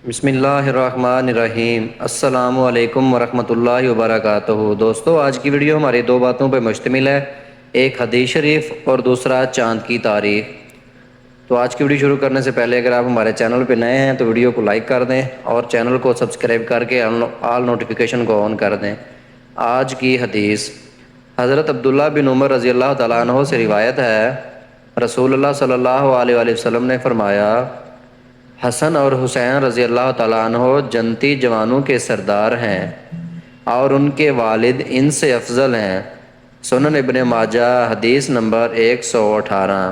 بسم اللہ الرحمن الرحیم۔ السلام علیکم ورحمۃ اللہ وبرکاتہ۔ دوستو، آج کی ویڈیو ہماری دو باتوں پہ مشتمل ہے، ایک حدیث شریف اور دوسرا چاند کی تاریخ۔ تو آج کی ویڈیو شروع کرنے سے پہلے اگر آپ ہمارے چینل پہ نئے ہیں تو ویڈیو کو لائک کر دیں اور چینل کو سبسکرائب کر کے آل نوٹیفیکیشن کو آن کر دیں۔ آج کی حدیث حضرت عبداللہ بن عمر رضی اللہ تعالیٰ عنہ سے روایت ہے، رسول اللہ صلی اللہ علیہ وآلہ وسلم نے فرمایا، حسن اور حسین رضی اللہ تعالیٰ عنہ جنتی جوانوں کے سردار ہیں اور ان کے والد ان سے افضل ہیں۔ سنن ابن ماجہ، حدیث نمبر 118۔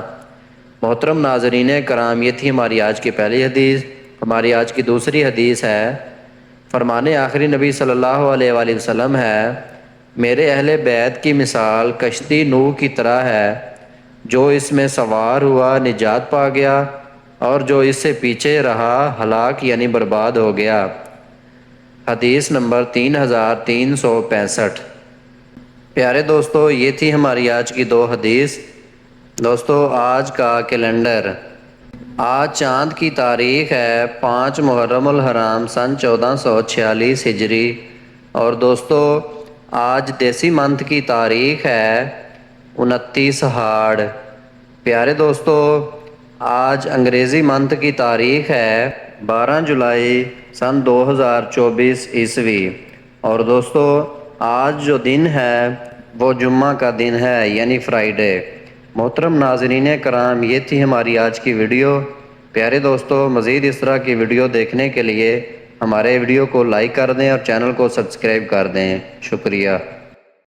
محترم ناظرین کرام، یہ تھی ہماری آج کی پہلی حدیث۔ ہماری آج کی دوسری حدیث ہے، فرمان آخری نبی صلی اللہ علیہ وآلہ وسلم ہے، میرے اہل بیت کی مثال کشتی نوح کی طرح ہے، جو اس میں سوار ہوا نجات پا گیا اور جو اس سے پیچھے رہا ہلاک یعنی برباد ہو گیا۔ حدیث نمبر 3365۔ پیارے دوستو، یہ تھی ہماری آج کی دو حدیث۔ دوستو، آج کا کیلنڈر، آج چاند کی تاریخ ہے 5 محرم الحرام سن 1446 ہجری، اور دوستو آج دیسی منتھ کی تاریخ ہے 29 ہاڑ۔ پیارے دوستو، آج انگریزی منتھ کی تاریخ ہے 12 جولائی سن 2024 عیسوی، اور دوستو آج جو دن ہے وہ جمعہ کا دن ہے یعنی فرائیڈے۔ محترم ناظرین کرام، یہ تھی ہماری آج کی ویڈیو۔ پیارے دوستو، مزید اس طرح کی ویڈیو دیکھنے کے لیے ہمارے ویڈیو کو لائک کر دیں اور چینل کو سبسکرائب کر دیں۔ شکریہ۔